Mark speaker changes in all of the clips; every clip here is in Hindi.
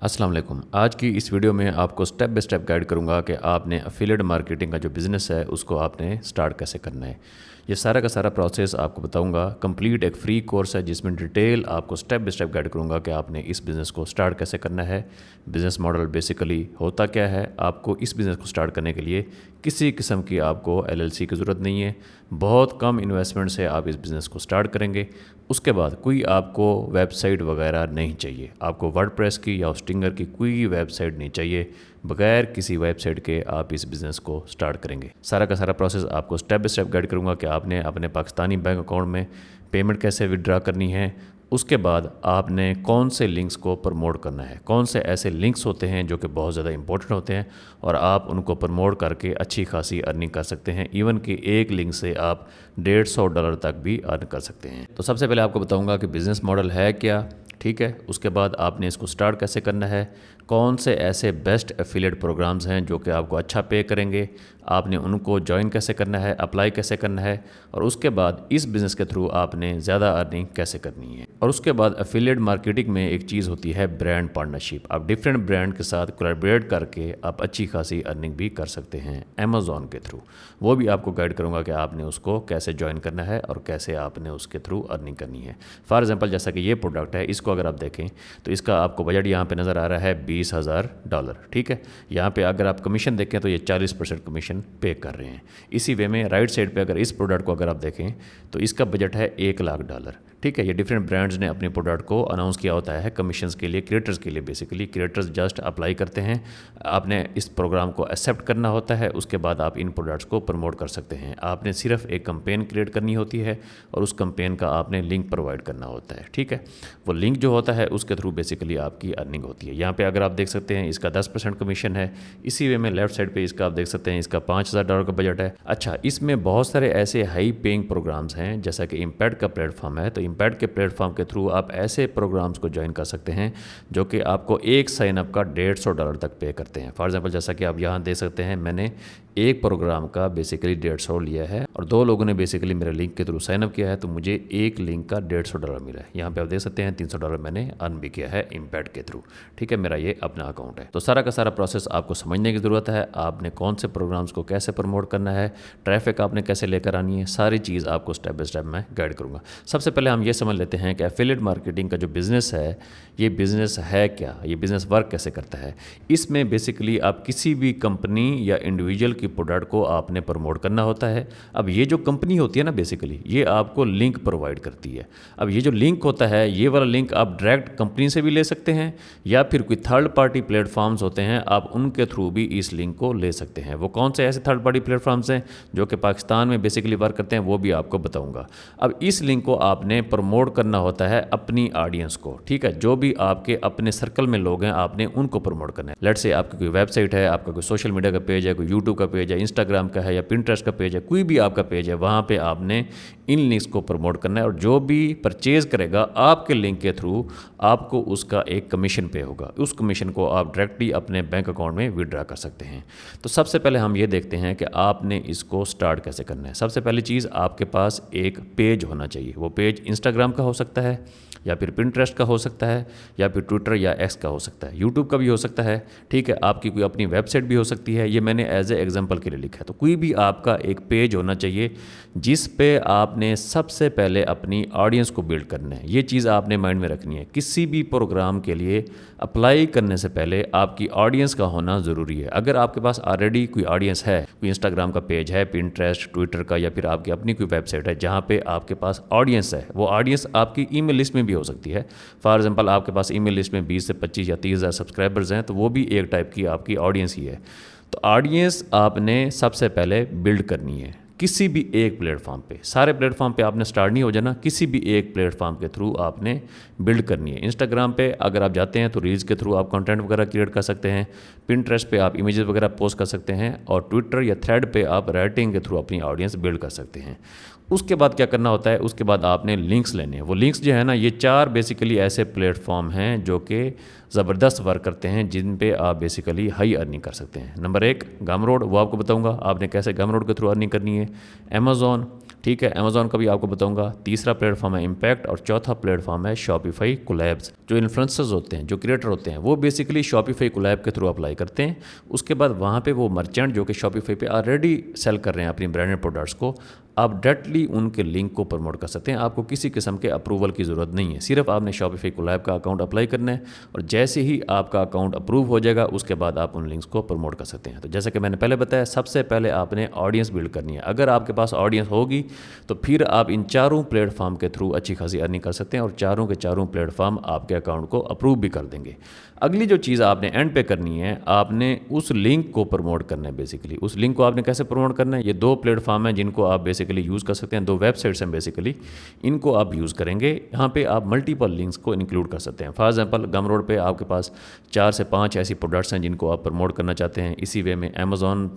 Speaker 1: अस्सलाम वालेकुम। आज की इस वीडियो में आपको स्टेप बाय स्टेप गाइड करूंगा कि आपने एफिलिएट मार्केटिंग का जो बिज़नेस है उसको आपने स्टार्ट कैसे करना है। ये सारा का सारा प्रोसेस आपको बताऊंगा। कंप्लीट एक फ्री कोर्स है जिसमें डिटेल आपको स्टेप बाय स्टेप गाइड करूंगा कि आपने इस बिज़नेस को स्टार्ट कैसे करना है, बिज़नेस मॉडल बेसिकली होता क्या है। आपको इस बिज़नेस को स्टार्ट करने के लिए किसी किस्म की आपको एलएलसी की ज़रूरत नहीं है। बहुत कम इन्वेस्टमेंट से आप इस बिज़नेस को स्टार्ट करेंगे। उसके बाद कोई आपको वेबसाइट वगैरह नहीं चाहिए, आपको वर्डप्रेस की या स्टिंगर की कोई वेबसाइट नहीं चाहिए। बगैर किसी वेबसाइट के आप इस बिज़नेस को स्टार्ट करेंगे। सारा का सारा प्रोसेस आपको स्टेप बाय स्टेप गाइड करूंगा कि आपने अपने पाकिस्तानी बैंक अकाउंट में पेमेंट कैसे विड्रा करनी है। उसके बाद आपने कौन से लिंक्स को प्रमोट करना है, कौन से ऐसे लिंक्स होते हैं जो कि बहुत ज़्यादा इंपॉर्टेंट होते हैं और आप उनको प्रमोट करके अच्छी खासी अर्निंग कर सकते हैं। इवन कि एक लिंक से आप $150 तक भी अर्न कर सकते हैं। तो सबसे पहले आपको बताऊंगा कि बिज़नेस मॉडल है क्या, ठीक है। उसके बाद आपने इसको स्टार्ट कैसे करना है, कौन से ऐसे बेस्ट एफिलिएट प्रोग्राम्स हैं जो कि आपको अच्छा पे करेंगे, आपने उनको ज्वाइन कैसे करना है, अप्लाई कैसे करना है, और उसके बाद इस बिज़नेस के थ्रू आपने ज़्यादा अर्निंग कैसे करनी है। और उसके बाद एफिलिएट मार्केटिंग में एक चीज़ होती है ब्रांड पार्टनरशिप। आप डिफरेंट ब्रांड के साथ कोलैबोरेट करके आप अच्छी खासी अर्निंग भी कर सकते हैं अमेज़ॉन के थ्रू। वो भी आपको गाइड करूँगा कि आपने उसको कैसे ज्वाइन करना है और कैसे आपने उसके थ्रू अर्निंग करनी है। फॉर एग्जाम्पल जैसा कि ये प्रोडक्ट है, इसको अगर आप देखें तो इसका आपको बजट यहाँ पे नज़र आ रहा है $20,000, ठीक है। यहाँ पे अगर आप कमीशन देखें तो ये 40% कमीशन पे कर रहे हैं। इसी वे में राइट साइड पे अगर इस प्रोडक्ट को अगर आप देखें तो इसका बजट है $1,00,000, ठीक है। ये डिफरेंट ब्रांड्स ने अपने प्रोडक्ट को अनाउंस किया होता है कमीशंस के लिए, क्रिएटर्स के लिए। बेसिकली क्रिएटर्स जस्ट अप्लाई करते हैं, आपने इस प्रोग्राम को एक्सेप्ट करना होता है, उसके बाद आप इन प्रोडक्ट्स को प्रमोट कर सकते हैं। आपने सिर्फ एक कैंपेन क्रिएट करनी होती है और उस कैंपेन का आपने लिंक प्रोवाइड करना होता है, ठीक है। वो लिंक जो होता है उसके थ्रू बेसिकली आपकी अर्निंग होती है। यहाँ पे अगर आप देख सकते हैं इसका 10% कमीशन है। इसी वे में लेफ्ट साइड पे इसका आप देख सकते हैं इसका $5,000 का बजट है। अच्छा, इसमें बहुत सारे ऐसे हाई पेइंग प्रोग्राम्स हैं जैसा कि इम्पैक्ट का प्लेटफॉर्म है। तो इम्पैक्ट के प्लेटफॉर्म के थ्रू आप ऐसे प्रोग्राम्स को ज्वाइन कर सकते हैं जो कि आपको एक साइनअप का $150 तक पे करते हैं। फॉर एग्जाम्पल जैसा कि आप यहाँ देख सकते हैं, मैंने एक प्रोग्राम का बेसिकली 150 लिया है और 2 लोगों ने बेसिकली मेरे लिंक के थ्रू साइनअप किया है, तो मुझे एक लिंक का $150 मिला है। यहाँ पे आप देख सकते हैं $300 मैंने अर्न भी किया है इम्पैक्ट के थ्रू, ठीक है। मेरा ये अपना अकाउंट है। तो सारा का सारा प्रोसेस आपको समझने की ज़रूरत है। आपने कौन से प्रोग्राम्स को कैसे प्रमोट करना है, ट्रैफिक आपने कैसे लेकर आनी है, सारी चीज़ आपको स्टेप बाय स्टेप मैं गाइड करूँगा। सबसे पहले हम ये समझ लेते हैं कि एफिलिएट मार्केटिंग का जो बिज़नेस है, ये बिज़नेस है क्या, ये बिज़नेस वर्क कैसे करता है। इसमें बेसिकली आप किसी भी कंपनी या इंडिविजुअल की प्रोडक्ट को आपने प्रमोट करना होता है। अब ये जो कंपनी होती है ना, बेसिकली ये आपको लिंक प्रोवाइड करती है। अब ये जो लिंक होता है, ये वाला लिंक आप डायरेक्ट कंपनी से भी ले सकते हैं या फिर कोई थर्ड पार्टी प्लेटफॉर्म्स होते हैं, आप उनके थ्रू भी इस लिंक को ले सकते हैं। वो कौन से ऐसे थर्ड पार्टी प्लेटफॉर्म्स हैं जो कि पाकिस्तान में बेसिकली वर्क करते हैं, वो भी आपको बताऊंगा। अब इस लिंक को आपने प्रमोट करना होता है अपनी ऑडियंस को, ठीक है। जो भी आपके अपने सर्कल में लोग हैं, आपने उनको प्रमोट करना है। लेट्स से आपकी कोई वेबसाइट है, आपका कोई सोशल मीडिया का पेज है, कोई यूट्यूब का पेज है, इंस्टाग्राम का है या पिंटरेस्ट का पेज है, कोई भी आपका पेज है, वहाँ पे आपने इन लिंक्स को प्रमोट करना है और जो भी परचेज करेगा आपके लिंक के थ्रू, आपको उसका एक कमीशन पे होगा। उस कमीशन को आप डायरेक्टली अपने बैंक अकाउंट में विड्रा कर सकते हैं। तो सबसे पहले हम ये देखते हैं कि आपने इसको स्टार्ट कैसे करना है। सबसे पहली चीज़, आपके पास एक पेज होना चाहिए। वो पेज इंस्टाग्राम का हो सकता है या फिर पिंटरेस्ट का हो सकता है या फिर ट्विटर या एक्स का हो सकता है, यूट्यूब का भी हो सकता है, ठीक है। आपकी कोई अपनी वेबसाइट भी हो सकती है। ये मैंने एज ए एग्जांपल के लिए लिखा है। तो कोई भी आपका एक पेज होना चाहिए जिस पे आपने सबसे पहले अपनी ऑडियंस को बिल्ड करना है। ये चीज़ आपने माइंड में रखनी है। किसी भी प्रोग्राम के लिए अप्लाई करने से पहले आपकी ऑडियंस का होना ज़रूरी है। अगर आपके पास ऑलरेडी कोई ऑडियंस है, कोई इंस्टाग्राम का पेज है, पिंटरेस्ट, ट्विटर का या फिर आपकी अपनी कोई वेबसाइट है जहाँ पे आपके पास ऑडियंस है, वो ऑडियंस आपकी ईमेल लिस्ट में भी हो सकती है। फॉर एग्जांपल आपके पास ईमेल लिस्ट में 20 से 25 या 30 हज़ार सब्सक्राइबर्स हैं, तो वो भी एक टाइप की आपकी ऑडियंस ही है। तो ऑडियंस आपने सबसे पहले बिल्ड करनी है किसी भी एक प्लेटफॉर्म पे। सारे प्लेटफॉर्म पे आपने स्टार्ट नहीं हो जाना, किसी भी एक प्लेटफॉर्म के थ्रू आपने बिल्ड करनी है। इंस्टाग्राम पे अगर आप जाते हैं तो रील्स के थ्रू आप कंटेंट वगैरह क्रिएट कर सकते हैं, पिंटरेस्ट पे आप इमेजेस वगैरह पोस्ट कर सकते हैं और ट्विटर या थ्रेड पे आप राइटिंग के थ्रू अपनी ऑडियंस बिल्ड कर सकते हैं। उसके बाद क्या करना होता है, उसके बाद आपने लिंक्स लेने हैं। वो लिंक्स जो है ना, ये 4 बेसिकली ऐसे प्लेटफॉर्म हैं जो कि ज़बरदस्त वर्क करते हैं, जिन पे आप बेसिकली हाई अर्निंग कर सकते हैं। नंबर 1 गमरोड, वो आपको बताऊंगा आपने कैसे गमरोड के थ्रू अर्निंग करनी है। अमेज़ॉन, ठीक है, अमेजोन का भी आपको बताऊंगा। तीसरा प्लेटफॉर्म है इम्पैक्ट और चौथा प्लेटफॉर्म है शॉपिफाई कोलैब्स। जो इन्फ्लुएंसर्स होते हैं, जो क्रिएटर होते हैं, वो बेसिकली शॉपिफाई कोलैब के थ्रू अप्लाई करते हैं। उसके बाद वहाँ पे वो मर्चेंट जो कि शॉपिफाई पे ऑलरेडी सेल कर रहे हैं अपनी ब्रांडेड प्रोडक्ट्स को, आप डायरेक्टली उनके लिंक को प्रमोट कर सकते हैं। आपको किसी किस्म के अप्रूवल की ज़रूरत नहीं है, सिर्फ आपने शॉपिफाई कोलैब का अकाउंट अप्लाई करना है और जैसे ही आपका अकाउंट अप्रूव हो जाएगा उसके बाद आप उन लिंक्स को प्रमोट कर सकते हैं। तो जैसे कि मैंने पहले बताया, सबसे पहले आपने ऑडियंस बिल्ड करनी है। अगर आपके पास ऑडियंस होगी तो फिर आप इन चारों प्लेटफॉर्म के थ्रू अच्छी खासी अर्निंग कर सकते हैं और चारों के चारों प्लेटफॉर्म आपके अकाउंट को अप्रूव भी कर देंगे। अगली जो चीज़ आपने एंड पे करनी है, आपने उस लिंक को प्रमोट करना है। बेसिकली उस लिंक को आपने कैसे प्रमोट करना है, ये दो प्लेटफॉर्म हैं जिनको आप बेसिकली यूज़ कर सकते हैं, दो वेबसाइट्स हैं बेसिकली, इनको आप यूज़ करेंगे। यहाँ पे आप मल्टीपल लिंक्स को इंक्लूड कर सकते हैं। फॉर एग्जांपल, गमरोड पे आपके पास 4 से 5 ऐसी प्रोडक्ट्स हैं जिनको आप प्रमोट करना चाहते हैं। इसी वे में अमेजोन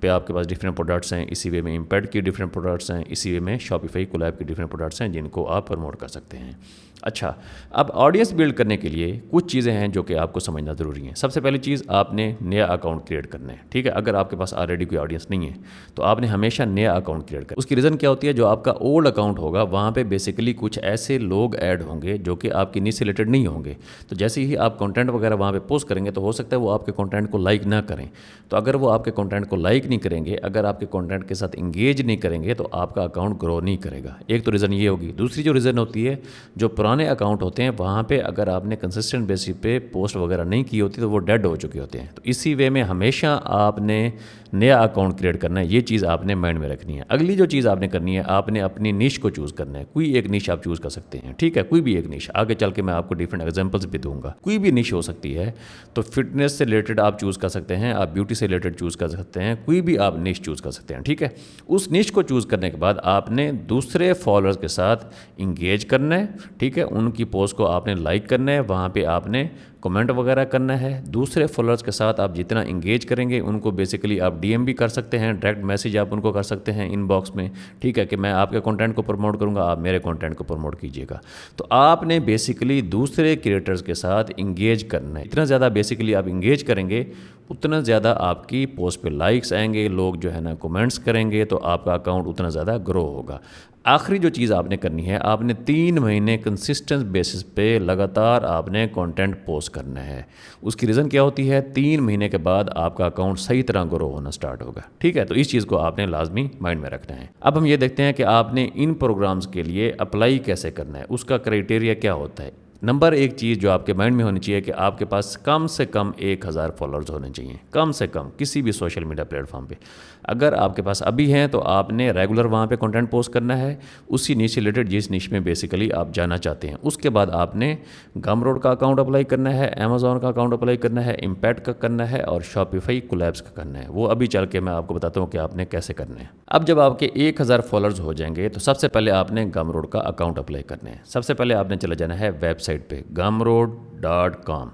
Speaker 1: पे आपके पास डिफरेंट प्रोडक्ट्स हैं, इसी वे में इम्पैक्ट की डिफरेंट प्रोडक्ट्स हैं, इसी वे में शॉपिफाई कोलैब की डिफरेंट प्रोडक्ट्स हैं जिनको आप प्रमोट कर सकते हैं। अच्छा, अब ऑडियंस बिल्ड करने के लिए कुछ चीज़ें हैं जो कि आपको समझना ज़रूरी है। सबसे पहली चीज़, आपने नया अकाउंट क्रिएट करना है। ठीक है, अगर आपके पास ऑलरेडी कोई ऑडियंस नहीं है तो आपने हमेशा नया अकाउंट क्रिएट करना। उसकी रीज़न क्या होती है, जो आपका ओल्ड अकाउंट होगा वहाँ पे बेसिकली कुछ ऐसे लोग ऐड होंगे जो कि आपकी नीड से रिलेटेड नहीं होंगे। तो जैसे ही आप कंटेंट वगैरह वहाँ पे पोस्ट करेंगे तो हो सकता है वो आपके कंटेंट को लाइक ना करें। तो अगर वो आपके कंटेंट को लाइक नहीं करेंगे, अगर आपके कंटेंट के साथ इंगेज नहीं करेंगे तो आपका अकाउंट ग्रो नहीं करेगा। एक तो रीज़न ये होगी। दूसरी जो रीज़न होती है, जो पुराने अकाउंट होते हैं वहाँ पे अगर आपने कंसिस्टेंट बेसिस पे पोस्ट वगैरह नहीं की होती तो वो डेड हो चुके होते हैं। तो इसी वे में हमेशा आपने नया अकाउंट क्रिएट करना है, ये चीज़ आपने माइंड में रखनी है। अगली जो चीज़ आपने करनी है, आपने अपनी निश को चूज़ करना है। कोई एक निश आप चूज़ कर सकते हैं, ठीक है, कोई भी एक निश। आगे चल के मैं आपको डिफरेंट एग्जांपल्स भी दूंगा। कोई भी निश हो सकती है। तो फिटनेस से रिलेटेड आप चूज़ कर सकते हैं, आप ब्यूटी से रिलेटेड चूज़ कर सकते हैं, कोई भी आप निश चूज़ कर सकते हैं। ठीक है, उस निश को चूज़ करने के बाद आपने दूसरे फॉलोअर्स के साथ इंगेज करना है। ठीक है, उनकी पोस्ट को आपने लाइक करना है, वहाँ पे आपने कमेंट वगैरह करना है। दूसरे फॉलोअर्स के साथ आप जितना इंगेज करेंगे उनको बेसिकली आप डीएम भी कर सकते हैं, डायरेक्ट मैसेज आप उनको कर सकते हैं इनबॉक्स में। ठीक है, कि मैं आपके कंटेंट को प्रमोट करूंगा, आप मेरे कंटेंट को प्रमोट कीजिएगा। तो आपने बेसिकली दूसरे क्रिएटर्स के साथ इंगेज करना है। इतना ज़्यादा बेसिकली आप इंगेज करेंगे उतना ज़्यादा आपकी पोस्ट पे लाइक्स आएंगे, लोग जो है ना कमेंट्स करेंगे, तो आपका अकाउंट उतना ज़्यादा ग्रो होगा। आखिरी जो चीज़ आपने करनी है, आपने 3 महीने कंसिस्टेंट बेसिस पे लगातार आपने कंटेंट पोस्ट करना है। उसकी रीज़न क्या होती है, 3 महीने के बाद आपका अकाउंट सही तरह ग्रो होना स्टार्ट होगा। ठीक है, तो इस चीज़ को आपने लाजमी माइंड में रखना है। अब हम ये देखते हैं कि आपने इन प्रोग्राम्स के लिए अप्लाई कैसे करना है, उसका क्राइटेरिया क्या होता है। नंबर एक चीज़ जो आपके माइंड में होनी चाहिए कि आपके पास कम से कम 1000 फॉलोअर्स होने चाहिए, कम से कम किसी भी सोशल मीडिया प्लेटफॉर्म पे। अगर आपके पास अभी हैं तो आपने रेगुलर वहाँ पे कंटेंट पोस्ट करना है उसी निश से रिलेटेड, जिस निश में बेसिकली आप जाना चाहते हैं। उसके बाद आपने गमरोड का अकाउंट अप्लाई करना है, अमेजोन का अकाउंट अप्लाई करना है, इम्पैक्ट का करना है और शॉपिफाई कोलैब्स का करना है। वो अभी चल के मैं आपको बताता हूँ कि आपने कैसे करना है। अब जब आपके 1000 फॉलोअर्स हो जाएंगे तो सबसे पहले आपने गमरोड का अकाउंट अप्लाई करना है। सबसे पहले आपने चले जाना है वेबसाइट पे gumroad.com।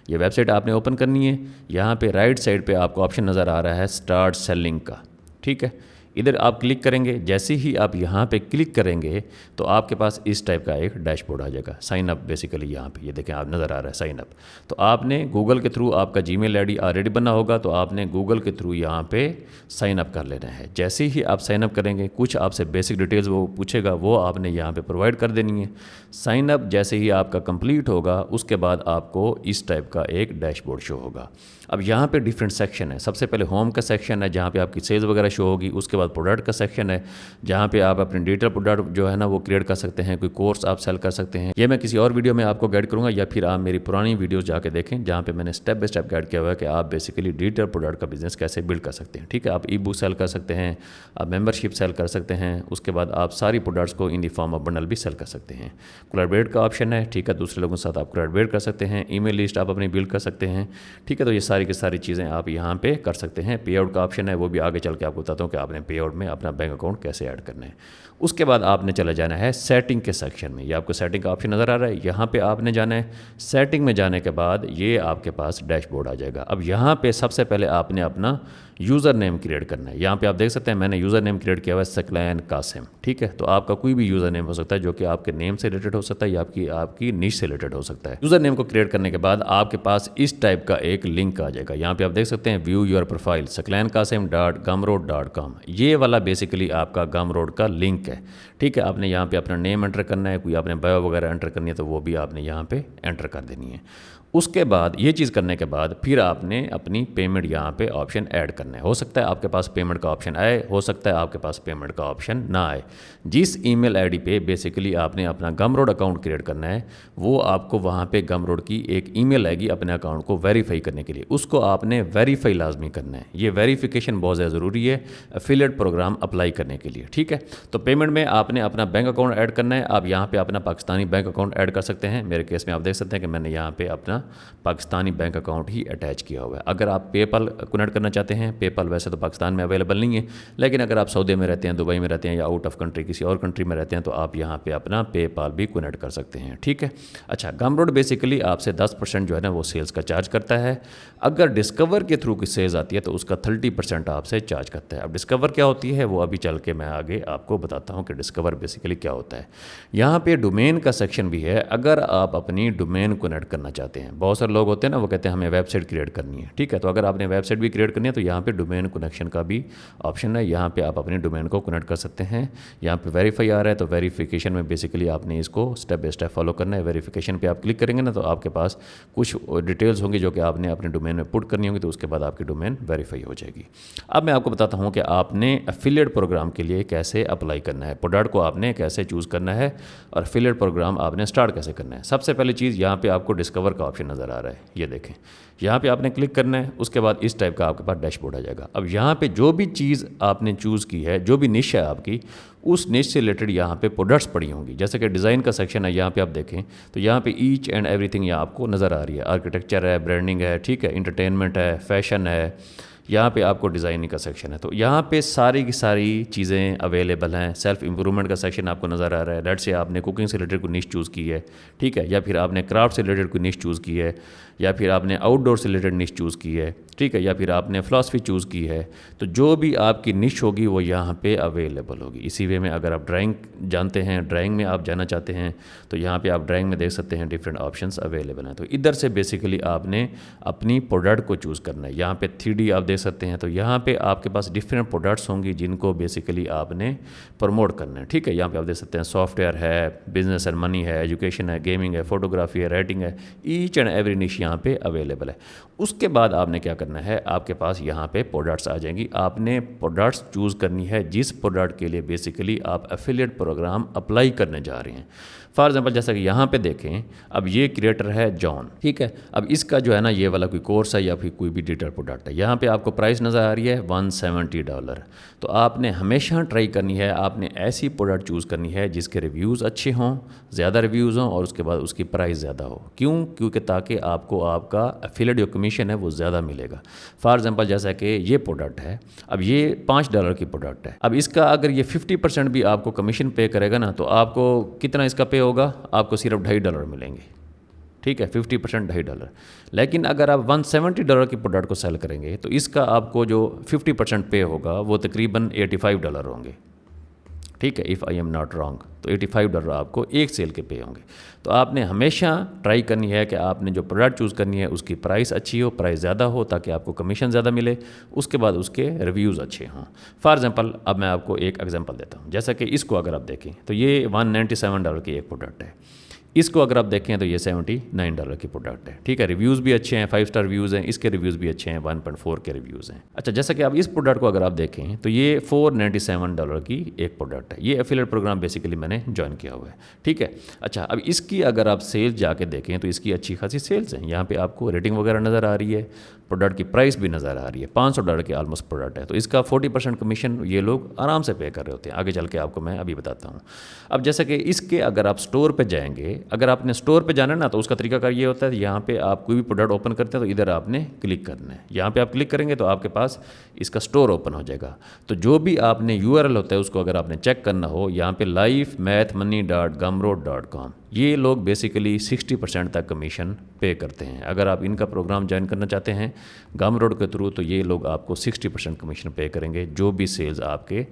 Speaker 1: ये वेबसाइट आपने ओपन करनी है। यहाँ पे राइट साइड पे आपको ऑप्शन नज़र आ रहा है स्टार्ट सेलिंग का। ठीक है, इधर आप क्लिक करेंगे। जैसे ही आप यहाँ पे क्लिक करेंगे तो आपके पास इस टाइप का एक डैशबोर्ड आ जाएगा। साइन अप बेसिकली यहाँ पे ये देखें आप नज़र आ रहा है साइन अप। तो आपने गूगल के थ्रू, आपका जीमेल आईडी ऑलरेडी बना होगा तो आपने गूगल के थ्रू यहाँ पे साइन अप कर लेना है। जैसे ही आप साइन अप करेंगे कुछ आपसे बेसिक डिटेल्स वो पूछेगा, वो आपने यहाँ पे प्रोवाइड कर देनी है। साइन अप जैसे ही आपका कंप्लीट होगा उसके बाद आपको इस टाइप का एक डैशबोर्ड शो होगा। अब यहाँ पे डिफरेंट सेक्शन है। सबसे पहले होम का सेक्शन है जहाँ पे आपकी सेल्स वगैरह शो होगी। उसके बाद प्रोडक्ट का सेक्शन है जहाँ पे आप अपने डिजिटल प्रोडक्ट जो है ना वो क्रिएट कर सकते हैं, कोई कोर्स आप सेल कर सकते हैं। ये मैं किसी और वीडियो में आपको गाइड करूँगा या फिर आप मेरी पुरानी वीडियोस जाके देखें जहाँ पे मैंने स्टेप बाय स्टेप गाइड किया हुआ है कि आप बेसिकली डिजिटल प्रोडक्ट का बिजनेस कैसे बिल्ड कर सकते हैं। ठीक है, आप ई बुक सेल कर सकते हैं, आप मेंबरशिप सेल कर सकते हैं। उसके बाद आप सारी प्रोडक्ट्स को in the form of bundle भी सेल कर सकते हैं। कोलैबोरेट का ऑप्शन है। ठीक है, दूसरे लोगों के साथ आप कोलैबोरेट कर सकते हैं। ईमेल लिस्ट आप अपनी बिल्ड कर सकते हैं। ठीक है, तो ये सारी की सारी चीज़ें आप यहाँ पे कर सकते हैं। पे आउट का ऑप्शन है, वो भी आगे चल के आपको बताता हूँ कि आपने पे आउट में अपना बैंक अकाउंट कैसे ऐड करना है। उसके बाद आपने चला जाना है सेटिंग के सेक्शन में। ये आपको सेटिंग का ऑप्शन नज़र आ रहा है, यहाँ पे आपने जाना है। सेटिंग में जाने के बाद ये आपके पास डैशबोर्ड आ जाएगा। अब यहाँ पे सबसे पहले आपने अपना यूज़र नेम क्रिएट करना है। यहाँ पे आप देख सकते हैं मैंने यूज़र नेम क्रिएट किया हुआ है सकलैन कासिम, ठीक है। तो आपका कोई भी यूज़र नेम हो सकता है जो कि आपके नेम से रिलेटेड हो सकता है या आपकी निश से रिलेटेड हो सकता है। यूज़र नेम को क्रिएट करने के बाद आपके पास इस टाइप का एक लिंक आ जाएगा। यहाँ पे आप देख सकते हैं व्यू योर प्रोफाइल saklankasim.gumroad.com, ये वाला बेसिकली आपका गमरोड का लिंक है, ठीक है। आपने यहाँ पे अपना नेम एंटर करना है, कोई आपने बायो वगैरह एंटर करनी है तो वो भी आपने यहाँ पे एंटर कर देनी है। उसके बाद ये चीज़ करने के बाद फिर आपने अपनी पेमेंट यहाँ पे ऑप्शन ऐड करना है। हो सकता है आपके पास पेमेंट का ऑप्शन आए, हो सकता है आपके पास पेमेंट का ऑप्शन ना आए। जिस ईमेल आईडी पे बेसिकली आपने अपना गमरोड अकाउंट क्रिएट करना है वो आपको वहाँ पे गमरोड की एक ईमेल आएगी अपने अकाउंट को वेरीफाई करने के लिए, उसको आपने वेरीफाई लाजमी करना है। ये वेरीफिकेशन बहुत ज़्यादा ज़रूरी है एफिलिएट प्रोग्राम अप्लाई करने के लिए, ठीक है। तो पेमेंट में आपने अपना बैंक अकाउंट ऐड करना है। आप यहाँ पे अपना पाकिस्तानी बैंक अकाउंट ऐड कर सकते हैं। मेरे केस में आप देख सकते हैं कि मैंने यहाँ पे अपना पाकिस्तानी बैंक अकाउंट ही अटैच किया हुआ है। अगर आप पेपल कनेक्ट करना चाहते हैं, पेपल वैसे तो पाकिस्तान में अवेलेबल नहीं है, लेकिन अगर आप सऊदी में रहते हैं, दुबई में रहते हैं या आउट ऑफ कंट्री किसी और कंट्री में रहते हैं तो आप यहाँ पे अपना पेपाल भी कनेक्ट कर सकते हैं, ठीक है। अच्छा, गमरोड बेसिकली आपसे 10% जो है ना वो सेल्स का चार्ज करता है। अगर डिस्कवर के थ्रू की सेल्स आती है तो उसका 30% आपसे चार्ज करता है। अब डिस्कवर क्या होती है वो अभी चल के मैं आगे आपको बताता हूँ कि डिस्कवर बेसिकली क्या होता है। यहाँ पे डोमेन का सेक्शन भी है। अगर आप अपनी डोमेन कनेक्ट करना चाहते हैं, बहुत सारे लोग होते हैं ना वो कहते हैं हमें वेबसाइट क्रिएट करनी है, ठीक है। तो अगर आपने वेबसाइट भी क्रिएट करनी है तो यहाँ पे डोमेन कनेक्शन का भी ऑप्शन है। यहाँ पे आप अपनी डोमेन को कनेक्ट कर सकते हैं। यहाँ पे वेरीफाई आ रहा है तो वेरीफिकेशन में बेसिकली आपने इसको स्टेप बाय स्टेप फॉलो करना है। वेरीफिकेशन पे आप क्लिक करेंगे ना तो आपके पास कुछ डिटेल्स होंगी जो कि आपने अपने डोमेन में पुट करनी होगी, तो उसके बाद आपकी डोमेन वेरीफाई हो जाएगी। अब मैं आपको बताता हूँ कि आपने एफिलिएट प्रोग्राम के लिए कैसे अप्लाई करना है, प्रोडक्ट को आपने कैसे चूज़ करना है और एफिलिएट प्रोग्राम आपने स्टार्ट कैसे करना है। सबसे पहली चीज़ यहाँ पे आपको डिस्कवर का ऑप्शन नज़र आ रहा है, ये देखें। यहाँ पे आपने क्लिक करना है, उसके बाद इस टाइप का आपके पास डैशबोर्ड आ जाएगा। अब यहाँ पे जो भी चीज़ आपने चूज़ की है, जो भी निश है आपकी, उस निश से रिलेटेड यहाँ पे प्रोडक्ट्स पड़ी होंगी। जैसे कि डिज़ाइन का सेक्शन है, यहाँ पे आप देखें तो यहाँ पे ईच एंड एवरीथिंग यहाँ आपको नज़र आ रही है। आर्किटेक्चर है, ब्रांडिंग है, ठीक है, इंटरटेनमेंट है, फैशन है, यहाँ पे आपको डिज़ाइनिंग का सेक्शन है। तो यहाँ पे सारी की सारी चीज़ें अवेलेबल हैं। सेल्फ इम्प्रूवमेंट का सेक्शन आपको नज़र आ रहा है। लेट्स से आपने कुकिंग से रिलेटेड कोई निश चूज़ की है, ठीक है, या फिर आपने क्राफ्ट से रिलेटेड कोई निश चूज़ की है, या फिर आपने आउटडोर से रिलेटेड निश चूज़ की है, ठीक है, या फिर आपने फ़िलासफ़ी चूज़ की है। तो जो भी आपकी निश होगी वो यहाँ पे अवेलेबल होगी। इसी वे में अगर आप ड्राइंग जानते हैं, ड्राइंग में आप जाना चाहते हैं तो यहाँ पे आप ड्राइंग में देख सकते हैं डिफरेंट ऑप्शंस अवेलेबल हैं। तो इधर से बेसिकली आपने अपनी प्रोडक्ट को चूज़ करना है। यहाँ पे 3D आप देख सकते हैं, तो यहाँ पे आपके पास डिफरेंट प्रोडक्ट्स होंगी जिनको बेसिकली आपने प्रमोट करना है, ठीक है। यहाँ पे आप देख सकते हैं सॉफ्टवेयर है, बिजनेस एंड मनी है, एजुकेशन है, गेमिंग है, फोटोग्राफी है, राइटिंग है, ईच एंड एवरी निश यहाँ पे अवेलेबल है। उसके बाद आपने क्या करना है, आपके पास यहाँ पे प्रोडक्ट्स आ जाएंगी। आपने प्रोडक्ट्स चूज़ करनी है जिस प्रोडक्ट के लिए बेसिकली आप एफिलिएट प्रोग्राम अप्लाई करने जा रहे हैं। फॉर एग्जांपल जैसा कि यहाँ पे देखें, अब ये क्रिएटर है जॉन, ठीक है। अब इसका जो है ना ये वाला कोई कोर्स है या फिर कोई भी डिजिटल प्रोडक्ट है। यहाँ पे आपको प्राइस नज़र आ रही है $170। तो आपने हमेशा ट्राई करनी है, आपने ऐसी प्रोडक्ट चूज़ करनी है जिसके रिव्यूज़ अच्छे हों, ज़्यादा रिव्यूज़ हों और उसके बाद उसकी प्राइस ज़्यादा हो। क्यों? क्योंकि ताकि आपको आपका एफिलिएट जो कमीशन है वो ज़्यादा मिलेगा। फॉर एग्जांपल जैसा कि ये प्रोडक्ट है, अब ये $5 की प्रोडक्ट है। अब इसका अगर ये 50% भी आपको कमीशन पे करेगा ना तो आपको कितना इसका पे होगा, आपको सिर्फ $2.5 मिलेंगे, ठीक है, 50% $2.5। लेकिन अगर आप $170 की प्रोडक्ट को सेल करेंगे तो इसका आपको जो 50% पे होगा वो तकरीबन $85 होंगे, ठीक है, if I am not wrong. तो $85 आपको एक सेल के पे होंगे। तो आपने हमेशा ट्राई करनी है कि आपने जो प्रोडक्ट चूज़ करनी है उसकी प्राइस अच्छी हो, प्राइस ज़्यादा हो ताकि आपको कमीशन ज़्यादा मिले, उसके बाद उसके रिव्यूज़ अच्छे हों। फॉर एग्जांपल अब मैं आपको एक एग्जांपल देता हूँ। जैसा कि इसको अगर आप देखें तो ये $197 की एक प्रोडक्ट है। इसको अगर आप देखें तो ये $79 की प्रोडक्ट है, ठीक है। रिव्यूज़ भी अच्छे हैं, 5 स्टार रिव्यूज़ हैं, इसके रिव्यूज़ भी अच्छे हैं, 1.4 के रिव्यूज़ हैं। अच्छा, जैसा कि आप इस प्रोडक्ट को अगर आप देखें तो ये $497 की एक प्रोडक्ट है। ये एफिलिएट प्रोग्राम बेसिकली मैंने ज्वाइन किया हुआ है, ठीक है। अच्छा, अब इसकी अगर आप सेल्स जाके देखें तो इसकी अच्छी खासी सेल्स हैं। यहाँ पे आपको रेटिंग वगैरह नज़र आ रही है, प्रोडक्ट की प्राइस भी नज़र आ रही है, $500 की ऑलमोस्ट प्रोडक्ट है। तो इसका 40% कमीशन ये लोग आराम से पे कर रहे होते हैं। आगे चल के आपको मैं अभी बताता हूँ। अब जैसे कि इसके अगर आप स्टोर पे जाएंगे, अगर आपने स्टोर पे जाना है ना तो उसका तरीकाकार ये होता है, यहाँ पे आप कोई भी प्रोडक्ट ओपन करते हैं तो इधर आपने क्लिक करना है। यहाँ पे आप क्लिक करेंगे तो आपके पास इसका स्टोर ओपन हो जाएगा। तो जो भी आपने URL होता है उसको अगर आपने चेक करना हो, यहाँ पे lifemathmoney.gumroad.com, ये लोग बेसिकली 60% तक कमीशन पे करते हैं। अगर आप इनका प्रोग्राम ज्वाइन करना चाहते हैं गमरोड के थ्रू, तो ये लोग आपको 60% कमीशन पे करेंगे जो भी सेल्स आपके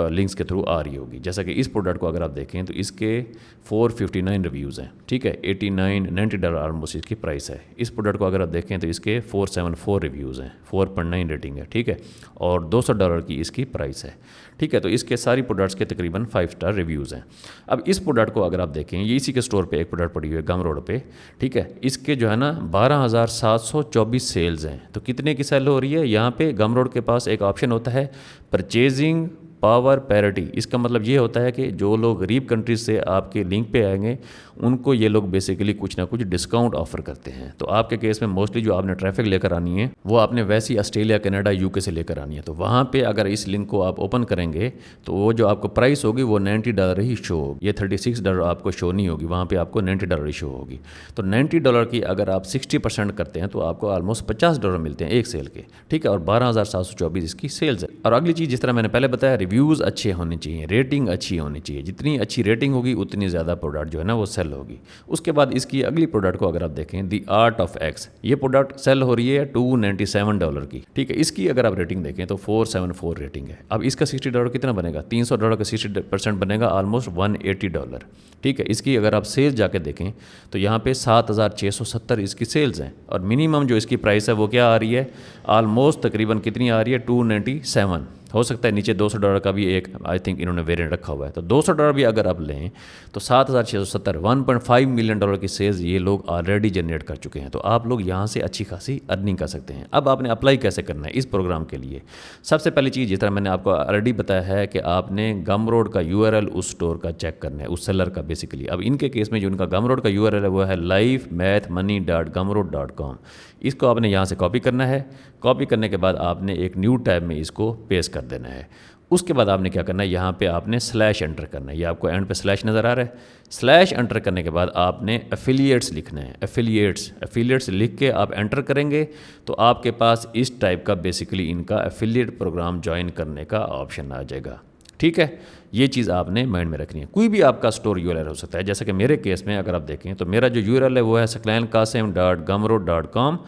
Speaker 1: लिंक्स के थ्रू आ रही होगी। जैसा कि इस प्रोडक्ट को अगर आप देखें तो इसके 459 रिव्यूज़ हैं, ठीक है, $89-90 ऑलमोस्ट इसकी प्राइस है। इस प्रोडक्ट को अगर आप देखें तो इसके 474 रिव्यूज़ हैं, 4.9 रेटिंग है, ठीक है, और $200 की इसकी प्राइस है, ठीक है। तो इसके सारी प्रोडक्ट्स के तकरीबन 5 स्टार रिव्यूज़ हैं। अब इस प्रोडक्ट को अगर आप देखें, ये इसी के स्टोर पे एक प्रोडक्ट पड़ी हुई है गमरोड पे, ठीक है, इसके जो है ना 12,724 सेल्स हैं। तो कितने की सेल हो रही है? यहाँ पे गमरोड के पास एक ऑप्शन होता है परचेजिंग पावर पैरिटी। इसका मतलब ये होता है कि जो लोग गरीब कंट्रीज से आपके लिंक पे आएंगे उनको ये लोग बेसिकली कुछ ना कुछ डिस्काउंट ऑफर करते हैं। तो आपके केस में मोस्टली जो आपने ट्रैफिक लेकर आनी है वो आपने वैसी ऑस्ट्रेलिया, कनाडा, यूके से लेकर आनी है। तो वहाँ पे अगर इस लिंक को आप ओपन करेंगे तो वो जो आपको प्राइस होगी वो $90 ही शो होगी, ये $36 आपको शो नहीं होगी, वहाँ पर आपको $90 ही शो होगी। तो $90 की अगर आप 60% करते हैं तो आपको ऑलमोस्ट $50 मिलते हैं एक सेल के, ठीक है, और 12,724 इसकी सेल्स है। और अगली चीज़, जिस तरह मैंने पहले बताया, रिव्यूज़ अच्छे होने चाहिए, रेटिंग अच्छी होनी चाहिए। जितनी अच्छी रेटिंग होगी उतनी ज़्यादा प्रोडक्ट जो है ना वो सेल होगी। उसके बाद इसकी अगली प्रोडक्ट को अगर आप देखें, द आर्ट ऑफ एक्स, ये प्रोडक्ट सेल हो रही है $297 की, ठीक है। इसकी अगर आप रेटिंग देखें तो 474 रेटिंग है। अब इसका $60 कितना बनेगा? $300 का 60% बनेगा ऑलमोस्ट $180, ठीक है। इसकी अगर आप सेल्स जाके देखें तो यहाँ पे 7,670 इसकी सेल्स हैं, और मिनिमम जो इसकी प्राइस है वो क्या आ रही है? ऑलमोस्ट तकरीबन कितनी आ रही है? 297। हो सकता है नीचे $200 का भी एक आई थिंक इन्होंने वेरिएंट रखा हुआ है। तो $200 भी अगर आप लें तो 7,670, $1.5 मिलियन की सेल्स ये लोग ऑलरेडी जनरेट कर चुके हैं। तो आप लोग यहाँ से अच्छी खासी अर्निंग कर सकते हैं। अब आपने अप्लाई कैसे करना है इस प्रोग्राम के लिए? सबसे पहली चीज़, जिस तरह मैंने आपको ऑलरेडी बताया है कि आपने गमरोड का URL उस स्टोर का चेक करना है, उस सेलर का बेसिकली। अब इनके केस में जो उनका गमरोड का URL है वो है lifemathmoney.gumroad.com। इसको आपने यहाँ से कॉपी करना है। कॉपी करने के बाद आपने एक न्यू टैब में इसको पेस्ट कर देना है। उसके बाद आपने क्या करना है, यहाँ पे आपने स्लैश एंटर करना है। ये आपको एंड पे स्लैश नज़र आ रहा है। स्लैश एंटर करने के बाद आपने एफिलिएट्स लिखना है। एफिलिएट्स लिख के आप एंटर करेंगे तो आपके पास इस टाइप का बेसिकली इनका एफिलिएट प्रोग्राम ज्वाइन करने का ऑप्शन आ जाएगा, ठीक है। ये चीज़ आपने माइंड में रखनी है। कोई भी आपका स्टोर URL हो सकता है। जैसे कि मेरे केस में अगर आप देखें तो मेरा जो URL है वो है saklankasim.gumroad.com/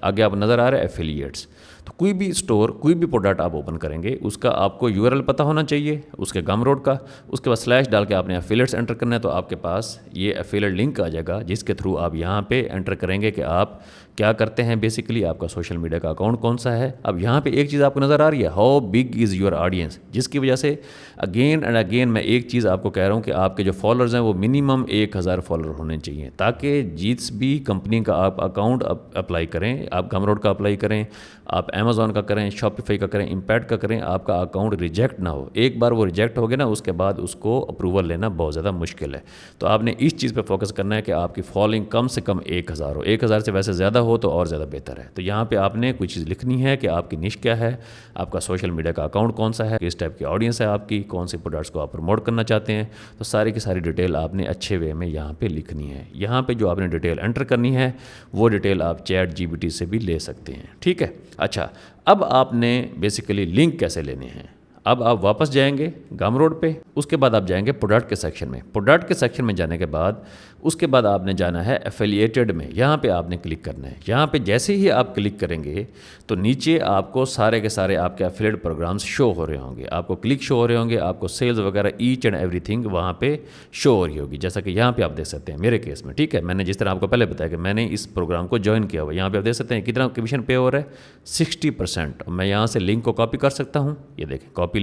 Speaker 1: आगे आप नज़र आ रहा है एफिलिएट्स। तो कोई भी स्टोर, कोई भी प्रोडक्ट आप ओपन करेंगे उसका आपको URL पता होना चाहिए उसके गमरोड का। उसके बाद स्लैश डाल के आपने एफिलिएट्स एंटर करना है तो आपके पास ये एफिलिएट लिंक आ जाएगा जिसके थ्रू आप यहाँ पे एंटर करेंगे कि आप क्या करते हैं, बेसिकली आपका सोशल मीडिया का अकाउंट कौन सा है। अब यहाँ पे एक चीज़ आपको नज़र आ रही है, how big is your audience, जिसकी वजह से अगेन एंड अगेन मैं एक चीज़ आपको कह रहा हूँ कि आपके जो फॉलोअर्स हैं वो मिनिमम 1000 फॉलोअर होने चाहिए, ताकि जिस भी कंपनी का आप अकाउंट अप्लाई करें, आप गमरोड का अप्लाई करें, आप अमेज़ॉन का करें, शॉपिफाई का करें, इम्पैक्ट का करें, आपका अकाउंट रिजेक्ट ना हो। एक बार वो रिजेक्ट हो गया ना, उसके बाद उसको अप्रूवल लेना बहुत ज़्यादा मुश्किल है। तो आपने इस चीज़ पे फोकस करना है कि आपकी फॉलोइंग कम से कम 1000 हो। 1000 से वैसे ज़्यादा हो तो और ज़्यादा बेहतर है। तो यहाँ पे आपने कोई चीज़ लिखनी है कि आपकी निश क्या है, आपका सोशल मीडिया का अकाउंट कौन सा है, किस टाइप की ऑडियंस है आपकी, कौन से प्रोडक्ट्स को आप प्रमोट करना चाहते हैं। तो सारी की सारी डिटेल आपने अच्छे वे में यहाँ पे लिखनी है। यहाँ पे जो आपने डिटेल एंटर करनी है वो डिटेल आप ChatGPT से भी ले सकते हैं, ठीक है। अच्छा, अब आपने बेसिकली लिंक कैसे लेने हैं। अब आप वापस जाएंगे गमरोड पे, उसके बाद आप जाएंगे प्रोडक्ट के सेक्शन में। प्रोडक्ट के सेक्शन में जाने के बाद उसके बाद आपने जाना है एफिलिएटेड में, यहाँ पे आपने क्लिक करना है। यहाँ पे जैसे ही आप क्लिक करेंगे तो नीचे आपको सारे के सारे आपके एफिलिएट प्रोग्राम्स शो हो रहे होंगे, आपको क्लिक शो हो रहे होंगे, आपको सेल्स वगैरह ईच एंड एवरीथिंग वहाँ पे शो हो रही होगी। जैसा कि यहाँ पे आप देख सकते हैं मेरे केस में, ठीक है, मैंने जिस तरह आपको पहले बताया कि मैंने इस प्रोग्राम को ज्वाइन किया हुआ। यहाँ पे आप देख सकते हैं कितना कमीशन पे हो रहा है, 60%। मैं यहाँ से लिंक को कॉपी कर सकता हूँ, ये देखें कॉपी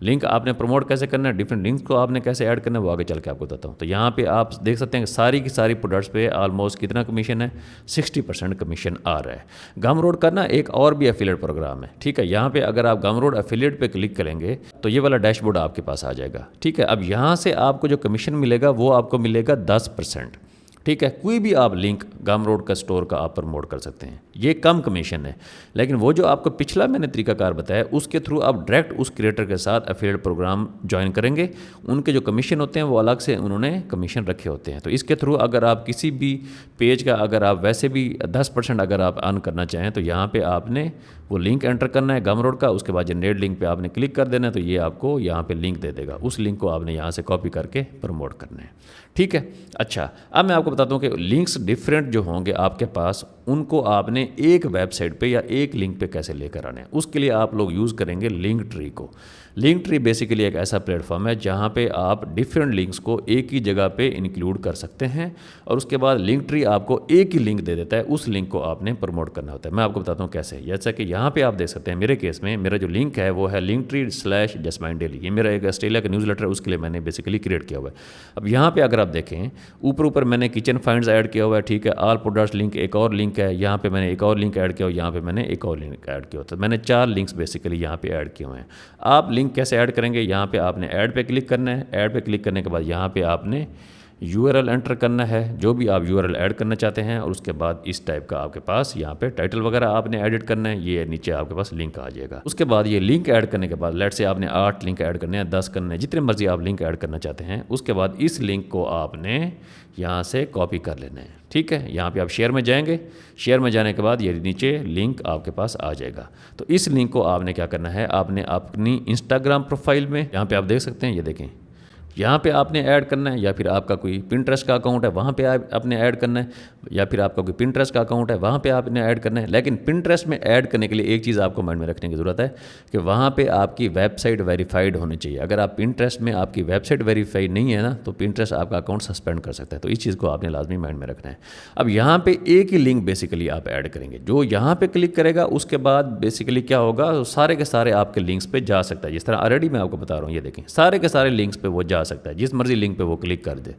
Speaker 1: लिंक आपने प्रमोट कैसे करना है, डिफरेंट लिंक्स को आपने कैसे ऐड करना है वो आगे चल के आपको बताता हूँ। तो यहाँ पे आप देख सकते हैं कि सारी की सारी प्रोडक्ट्स पे ऑलमोस्ट कितना कमीशन है, 60% कमीशन आ रहा है। गमरोड का ना एक और भी एफिलिएट प्रोग्राम है, ठीक है। यहाँ पे अगर आप गमरोड एफिलिएट पे क्लिक करेंगे तो ये वाला डैशबोर्ड आपके पास आ जाएगा, ठीक है। अब यहाँ से आपको जो कमीशन मिलेगा वो आपको मिलेगा 10%, ठीक है, कोई भी आप लिंक गमरोड का स्टोर का आप प्रमोट कर सकते हैं, ये कम कमीशन है। लेकिन वो जो आपको पिछला मैंने तरीकाकार बताया उसके थ्रू आप डायरेक्ट उस क्रिएटर के साथ एफिलिएट प्रोग्राम ज्वाइन करेंगे, उनके जो कमीशन होते हैं वो अलग से उन्होंने कमीशन रखे होते हैं। तो इसके थ्रू अगर आप किसी भी पेज का अगर आप वैसे भी 10% अगर आप अर्न करना चाहें तो यहाँ पे आपने वो लिंक एंटर करना है गमरोड का, उसके बाद जनरेट लिंक पे आपने क्लिक कर देना है, तो ये आपको यहाँ पे लिंक दे देगा, उस लिंक को आपने यहाँ से कॉपी करके प्रमोट करना है। ठीक है, अच्छा अब मैं आपको बताता हूँ कि लिंक्स डिफरेंट जो होंगे आपके पास उनको आपने एक वेबसाइट पे या एक लिंक पे कैसे लेकर आने हैं। उसके लिए आप लोग यूज़ करेंगे लिंक ट्री को। लिंक ट्री बेसिकली एक ऐसा प्लेटफॉर्म है जहाँ पे आप डिफरेंट लिंक्स को एक ही जगह पे इंक्लूड कर सकते हैं और उसके बाद लिंक ट्री आपको एक ही लिंक दे देता है, उस लिंक को आपने प्रमोट करना होता है। मैं आपको बताता हूँ कैसे। जैसा कि यहाँ पे आप देख सकते हैं मेरे केस में मेरा जो लिंक है वो है linktree/justminddaily। ये मेरा एक ऑस्ट्रेलिया का न्यूज़लेटर है, उसके लिए मैंने बेसिकली क्रिएट किया हुआ है। अब यहाँ पे अगर आप देखें ऊपर मैंने किचन फाइंड्स ऐड किया हुआ है, ठीक है, ऑल प्रोडक्ट्स लिंक एक और लिंक है, यहाँ पे मैंने एक और लिंक ऐड किया और यहाँ पे मैंने एक और लिंक ऐड किया। तो मैंने 4 लिंक्स बेसिकली यहाँ पे ऐड किए हुए हैं। आप लिंक कैसे ऐड करेंगे, यहाँ पे आपने ऐड पे क्लिक करना है। ऐड पे क्लिक करने के बाद यहाँ पे आपने URL एंटर करना है, जो भी आप URL ऐड करना चाहते हैं, और उसके बाद इस टाइप का आपके पास यहाँ पे टाइटल वगैरह आपने एडिट करना है, ये नीचे आपके पास लिंक आ जाएगा। उसके बाद ये लिंक ऐड करने के बाद लेट से आपने 8 लिंक ऐड करने हैं, 10 करने हैं, जितने मर्जी आप लिंक ऐड करना चाहते हैं। उसके बाद इस लिंक को आपने यहाँ से कॉपी कर लेना है। ठीक है, यहाँ पे आप शेयर में जाएंगे, शेयर में जाने के बाद ये नीचे लिंक आपके पास आ जाएगा। तो इस लिंक को आपने क्या करना है, आपने अपनी इंस्टाग्राम प्रोफाइल में यहाँ पे आप देख सकते हैं, ये देखें यहाँ पे आपने ऐड करना है, या फिर आपका कोई पिंटरेस्ट का अकाउंट है वहाँ पे आपने ऐड करना है, या फिर आपका कोई पिंटरेस्ट का अकाउंट है वहाँ पे आपने ऐड करना है। लेकिन पिंटरेस्ट में ऐड करने के लिए एक चीज़ आपको माइंड में रखने की ज़रूरत है कि वहाँ पे आपकी वेबसाइट वेरीफाइड होनी चाहिए। अगर आप पिंटरेस्ट में आपकी वेबसाइट वेरीफाइड नहीं है ना, तो पिंटरेस्ट आपका अकाउंट सस्पेंड कर सकता है। तो इस चीज़ को आपने लाजमी माइंड में रखना है। अब यहाँ पर एक ही लिंक बेसिकली आप ऐड करेंगे, जो यहाँ पर क्लिक करेगा उसके बाद बेसिकली क्या होगा, सारे के सारे आपके लिंक्स पर जा सकता है। जिस तरह ऑलरेडी मैं आपको बता रहा हूँ, ये देखें सारे के सारे लिंक्स पर वो जा सकता है, जिस मर्जी लिंक पे वो क्लिक कर दे।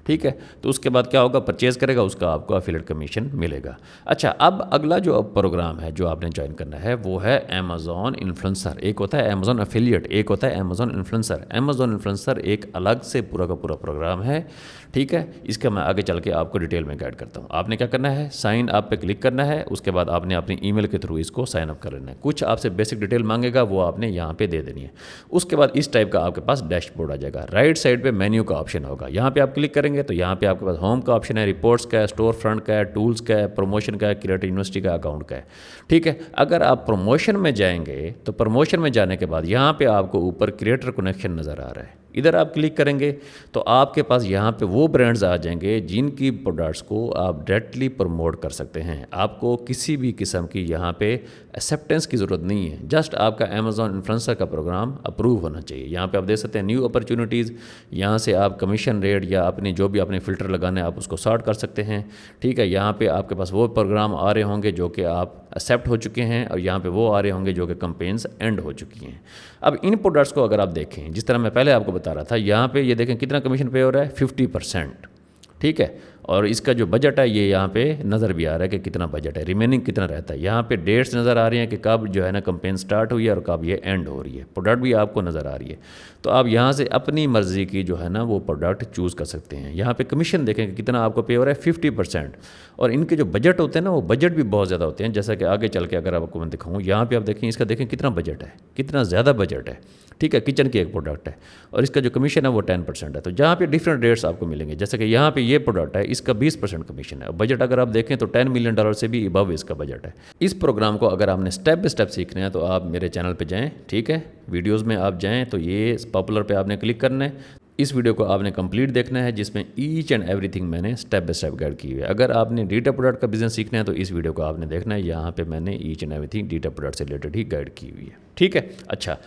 Speaker 1: ठीक है, तो उसके बाद क्या होगा, परचेज़ करेगा, उसका आपको एफिलिएट कमीशन मिलेगा। अच्छा, अब अगला जो प्रोग्राम है जो आपने ज्वाइन करना है वो है अमेज़ॉन इन्फ्लुएंसर। एक होता है अमेज़ॉन एफिलिएट, एक होता है अमेज़ॉन इन्फ्लुएंसर। अमेज़ॉन इन्फ्लुएंसर एक अलग से पूरा का पूरा प्रोग्राम है। ठीक है, इसका मैं आगे चल के आपको डिटेल में गाइड करता हूँ। आपने क्या करना है, साइन अप पे क्लिक करना है, उसके बाद आपने अपनी ईमेल के थ्रू इसको साइन अप कर लेना है। कुछ आपसे बेसिक डिटेल मांगेगा, वो आपने यहाँ पे दे देनी है। उसके बाद इस टाइप का आपके पास डैशबोर्ड आ जाएगा। राइट साइड पे मेन्यू का ऑप्शन होगा, यहाँ पे आप क्लिक करेंगे तो यहाँ पे आपके पास होम का ऑप्शन है, रिपोर्ट्स का है, स्टोर फ्रंट का है, टूल्स का है, प्रमोशन का है, क्रिएटर यूनिवर्सिटी का अकाउंट का है। ठीक है, अगर आप प्रमोशन में जाएंगे तो प्रमोशन में जाने के बाद यहाँ पे आपको ऊपर क्रिएटर कनेक्शन नज़र आ रहा है, इधर आप क्लिक करेंगे तो आपके पास यहाँ पे वो ब्रांड्स आ जाएंगे जिनकी प्रोडक्ट्स को आप डायरेक्टली प्रमोट कर सकते हैं। आपको किसी भी किस्म की यहाँ पे एक्सेप्टेंस की ज़रूरत नहीं है, जस्ट आपका अमेज़ॉन इन्फ्लुएंसर का प्रोग्राम अप्रूव होना चाहिए। यहाँ पे आप देख सकते हैं न्यू अपॉर्चुनिटीज़, यहाँ से आप कमीशन रेट या अपने जो भी आपने फ़िल्टर लगाने आप उसको सॉर्ट कर सकते हैं। ठीक है, यहाँ पे आपके पास वो प्रोग्राम आ रहे होंगे जो कि आप एक्सेप्ट हो चुके हैं, और यहाँ पे वो आ रहे होंगे जो कि कैंपेन्स एंड हो चुकी हैं। अब इन प्रोडक्ट्स को अगर आप देखें, जिस तरह मैं पहले आपको बता रहा था, यहाँ पे ये देखें कितना कमीशन पे हो रहा है, 50%। ठीक है, और इसका जो बजट है ये यहाँ पे नज़र भी आ रहा है कि कितना बजट है, रिमेनिंग कितना रहता है। यहाँ पे डेट्स नज़र आ रही हैं कि कब जो है ना कैंपेन स्टार्ट हुई है और कब ये एंड हो रही है। प्रोडक्ट भी आपको नज़र आ रही है, तो आप यहाँ से अपनी मर्ज़ी की जो है ना वो प्रोडक्ट चूज़ कर सकते हैं। यहाँ पे कमीशन देखें कि कितना आपको पे हो रहा है, 50%। और इनके जो बजट होते हैं ना वो बजट भी बहुत ज़्यादा होते हैं, जैसा कि आगे चल के अगर आपको मैं दिखाऊँ, यहाँ पर आप देखें इसका देखें कितना बजट है, कितना ज़्यादा बजट है। ठीक है, किचन की एक प्रोडक्ट है और इसका जो कमीशन है वो 10% है। तो जहाँ पे डिफरेंट रेट्स आपको मिलेंगे, जैसे कि यहाँ पे ये प्रोडक्ट है, इसका 20% कमीशन है। बजट अगर आप देखें तो $10 मिलियन से भी अबव इसका बजट है। इस प्रोग्राम को अगर आपने स्टेप बाय स्टेप सीखना है तो आप मेरे चैनल पे जाएं। ठीक है, वीडियोज़ में आप जाएँ तो ये पॉपुलर पे आपने क्लिक करना है। इस वीडियो को आपने कंप्लीट देखना है, जिसमें ईच एंड एवरीथिंग मैंने स्टेप बाय स्टेप गाइड की हुई है। अगर आपने डिजिटल प्रोडक्ट का बिजनेस सीखना है तो इस वीडियो को आपने देखना है, यहाँ पे मैंने each and everything digital product से रिलेटेड ही गाइड की हुई है। ठीक है, अच्छा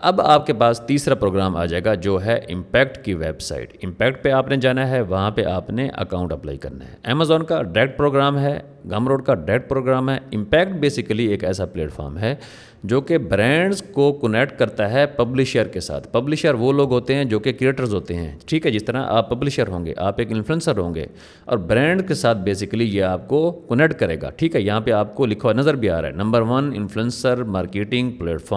Speaker 1: अब आपके पास तीसरा प्रोग्राम आ जाएगा जो है इम्पैक्ट की वेबसाइट। इम्पैक्ट पे आपने जाना है, वहाँ पे आपने अकाउंट अप्लाई करना है। अमेज़ॉन का डायरेक्ट प्रोग्राम है, गमरोड का डायरेक्ट प्रोग्राम है। इम्पैक्ट बेसिकली एक ऐसा प्लेटफॉर्म है जो कि ब्रांड्स को कनेक्ट करता है पब्लिशर के साथ। पब्लिशर वो लोग होते हैं जो कि क्रिएटर्स होते हैं। ठीक है, जिस तरह आप पब्लिशर होंगे, आप एक इन्फ्लुएंसर होंगे और ब्रांड के साथ बेसिकली ये आपको कनेक्ट करेगा। ठीक है, यहाँ पे आपको लिखा हुआ नज़र भी आ रहा है, नंबर 1 इन्फ्लुएंसर मार्केटिंग प्लेटफॉर्म।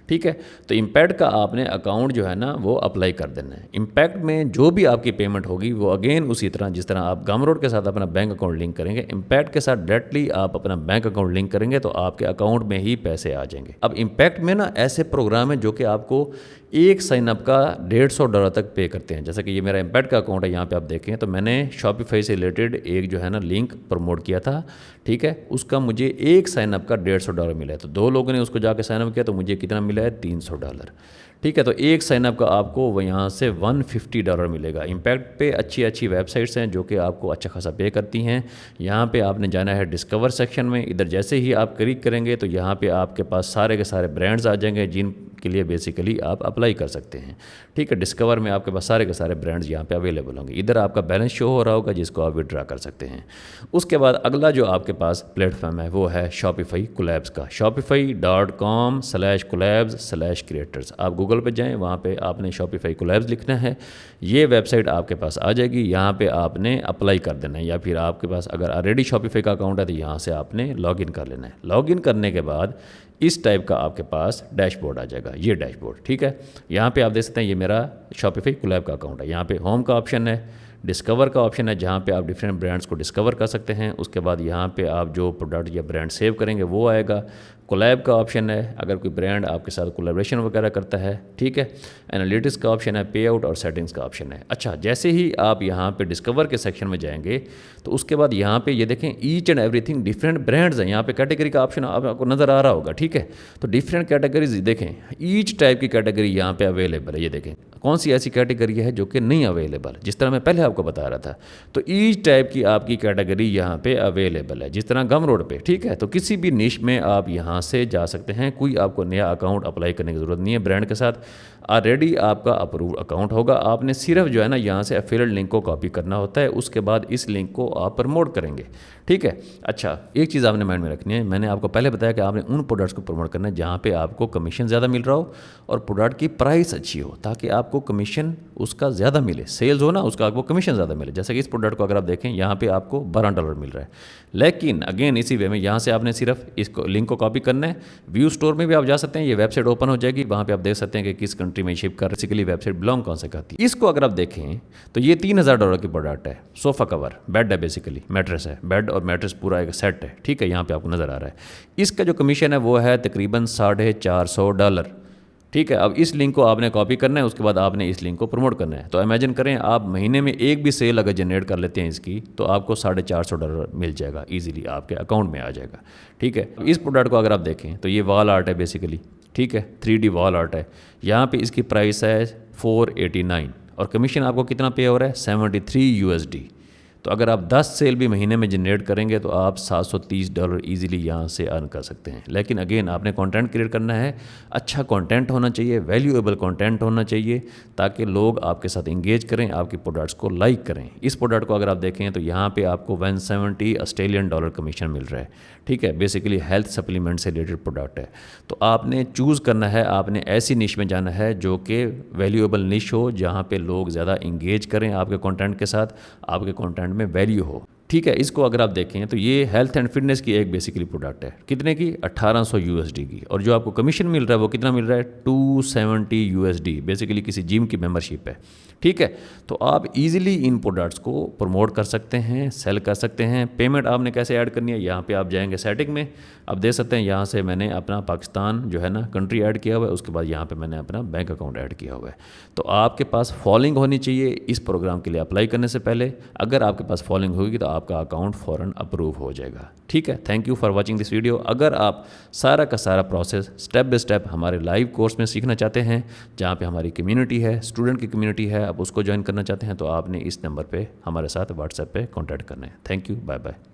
Speaker 1: ठीक है। तो इम्पैक्ट का आपने अकाउंट जो है ना वो अप्लाई कर देना है। इम्पैक्ट में जो भी आपकी पेमेंट होगी वो अगेन उसी तरह जिस तरह आप गमरोड के साथ अपना बैंक अकाउंट लिंक करेंगे, इम्पैक्ट के साथ डायरेक्टली आप अपना बैंक अकाउंट लिंक करेंगे तो आपके अकाउंट में ही पैसे आ जाएंगे। अब इम्पैक्ट में ना ऐसे प्रोग्राम है जो कि आपको एक साइनअप का $150 तक पे करते हैं। जैसा कि ये मेरा इम्पैक्ट का अकाउंट है, यहाँ पे आप देखें तो मैंने शॉपिफाई से रिलेटेड एक जो है ना लिंक प्रमोट किया था, ठीक है। उसका मुझे एक साइनअप का $150 मिला है। तो 2 लोगों ने उसको जाके साइनअप किया तो मुझे कितना मिला है, $300, ठीक है। तो एक साइनअप का आपको वो यहाँ से $150 मिलेगा। इम्पैक्ट पे अच्छी अच्छी वेबसाइट्स हैं जो कि आपको अच्छा खासा पे करती हैं। यहाँ पे आपने जाना है डिस्कवर सेक्शन में। इधर जैसे ही आप क्लिक करेंगे तो यहाँ पे आपके पास सारे के सारे ब्रांड्स आ जाएंगे जिनके लिए बेसिकली आप अप्लाई कर सकते हैं, ठीक है। डिस्कवर में आपके पास सारे के सारे ब्रांड्स यहाँ पे अवेलेबल होंगे। इधर आपका बैलेंस शो हो रहा होगा जिसको आप विड्रा कर सकते हैं। उसके बाद अगला जो आपके पास प्लेटफॉर्म है वो है शॉपिफाई कोलैब्स का, shopify.com/collabs/creators। आप गूगल पे जाएं, वहाँ पे आपने शॉपिफाई कोलैब्स लिखना है, ये वेबसाइट आपके पास आ जाएगी। यहाँ पे आपने अप्लाई कर देना है, या फिर आपके पास अगर ऑलरेडी शॉपिफाई का अकाउंट है तो यहाँ से आपने लॉगिन कर लेना है। लॉगिन करने के बाद इस टाइप का आपके पास डैशबोर्ड आ जाएगा, ये डैशबोर्ड, ठीक है। यहाँ पे आप देख सकते हैं ये मेरा शॉपिफाई कोलैब का अकाउंट है। यहाँ पे होम का ऑप्शन है, डिस्कवर का ऑप्शन है जहाँ पे आप डिफरेंट ब्रांड्स को डिस्कवर कर सकते हैं। उसके बाद यहाँ पे आप जो प्रोडक्ट या ब्रांड सेव करेंगे वो आएगा। कोलैब का ऑप्शन है, अगर कोई ब्रांड आपके साथ कोलैबोरेशन वगैरह करता है, ठीक है। एनालिटिक्स का ऑप्शन है, पे आउट और सेटिंग्स का ऑप्शन है। अच्छा, जैसे ही आप यहाँ पे डिस्कवर के सेक्शन में जाएंगे तो उसके बाद यहाँ पे ये देखें each and everything different brands हैं। यहाँ पे कैटेगरी का ऑप्शन आपको नज़र आ रहा होगा, ठीक है। तो डिफरेंट कैटेगरीज देखें, ईच टाइप की कैटेगरी यहाँ पे अवेलेबल है। ये देखें कौन सी ऐसी कैटेगरी है जो कि नहीं अवेलेबल, जिस तरह मैं पहले आपको बता रहा था। तो ईच टाइप की आपकी कैटेगरी यहाँ पे अवेलेबल है, जिस तरह गमरोड पे, ठीक है। तो किसी भी निश में आप यहाँ से जा सकते हैं। कोई आपको नया अकाउंट अप्लाई करने की ज़रूरत नहीं है। ब्रांड के साथ ऑलरेडी आपका अप्रूव अकाउंट होगा। आपने सिर्फ जो है ना यहाँ से एफिलिएट लिंक को कॉपी करना होता है, उसके बाद इस लिंक को आप प्रमोट करेंगे, ठीक है। अच्छा, एक चीज़ आपने माइंड में रखनी है, मैंने आपको पहले बताया कि आपने उन प्रोडक्ट्स को प्रमोट करना है जहाँ पे आपको कमीशन ज़्यादा मिल रहा हो और प्रोडक्ट की प्राइस अच्छी हो, ताकि आपको कमीशन उसका ज़्यादा मिले। सेल्स हो ना उसका आपको कमीशन ज़्यादा मिले। जैसे कि इस प्रोडक्ट को अगर आप देखें यहाँ पे आपको $12 मिल रहा है, लेकिन अगेन इसी वे में यहाँ से आपने सिर्फ इसको लिंक को कॉपी करना है। व्यू स्टोर में भी आप जा सकते हैं, ये वेबसाइट ओपन हो जाएगी, वहाँ पे आप देख सकते हैं कि किस कंट्री में शिप कर बेसिकली वेबसाइट बिलोंग कौन से करती है। इसको अगर आप देखें तो ये $3000 की प्रोडक्ट है। सोफ़ा कवर, बेड है, बेसिकली मैट्रेस है, बेड और मैट्रेस पूरा एक सेट है, ठीक है। यहाँ पे आपको नज़र आ रहा है। इसका जो कमीशन है वो है तकरीबन $450, ठीक है। अब इस लिंक को आपने कॉपी करना है, उसके बाद आपने इस लिंक को प्रमोट करना है। तो इमेजिन करें आप महीने में एक भी सेल अगर जनरेट कर लेते हैं इसकी, तो आपको $450 मिल जाएगा, इजीली आपके अकाउंट में आ जाएगा, ठीक है। इस प्रोडक्ट को अगर आप देखें तो ये वॉल आर्ट है बेसिकली, ठीक है, 3D वॉल आर्ट है। यहाँ पे इसकी प्राइस है $489 और कमीशन आपको कितना पे हो रहा है, $73। तो अगर आप 10 सेल भी महीने में जनरेट करेंगे तो आप $730 ईजिली यहाँ से अर्न कर सकते हैं। लेकिन अगेन आपने कंटेंट क्रिएट करना है, अच्छा कंटेंट होना चाहिए, वैल्यूएबल कंटेंट होना चाहिए, ताकि लोग आपके साथ इंगेज करें, आपके प्रोडक्ट्स को लाइक करें। इस प्रोडक्ट को अगर आप देखें तो यहाँ पे आपको $170 कमीशन मिल रहा है, ठीक है। बेसिकली हेल्थ सप्लीमेंट से रिलेटेड प्रोडक्ट है। तो आपने चूज़ करना है, आपने ऐसी निश में जाना है जो कि वैल्यूएबल निश हो, जहाँ पे लोग ज़्यादा इंगेज करें आपके कंटेंट के साथ, आपके कंटेंट में वैल्यू हो, ठीक है। इसको अगर आप देखें तो ये हेल्थ एंड फिटनेस की एक बेसिकली प्रोडक्ट है, कितने की, $1800 की। और जो आपको कमीशन मिल रहा है वो कितना मिल रहा है, $270। बेसिकली किसी जिम की मेंबरशिप है, ठीक है। तो आप इजीली इन प्रोडक्ट्स को प्रमोट कर सकते हैं, सेल कर सकते हैं। पेमेंट आपने कैसे ऐड करनी है, यहाँ पे आप जाएंगे सेटिंग में, आप देख सकते हैं यहाँ से मैंने अपना पाकिस्तान जो है ना कंट्री ऐड किया हुआ है, उसके बाद यहाँ पे मैंने अपना बैंक अकाउंट ऐड किया हुआ है। तो आपके पास फॉलोइंग होनी चाहिए इस प्रोग्राम के लिए अप्लाई करने से पहले। अगर आपके पास फॉलोइंग होगी तो आपका अकाउंट फ़ौरन अप्रूव हो जाएगा, ठीक है। Thank you for watching this video. अगर आप सारा का सारा प्रोसेस स्टेप बाय स्टेप हमारे लाइव कोर्स में सीखना चाहते हैं, जहाँ पे हमारी कम्युनिटी है, स्टूडेंट की कम्युनिटी है, आप उसको ज्वाइन करना चाहते हैं, तो आपने इस नंबर पे हमारे साथ व्हाट्सएप पे कांटेक्ट करना है। Thank you, bye bye.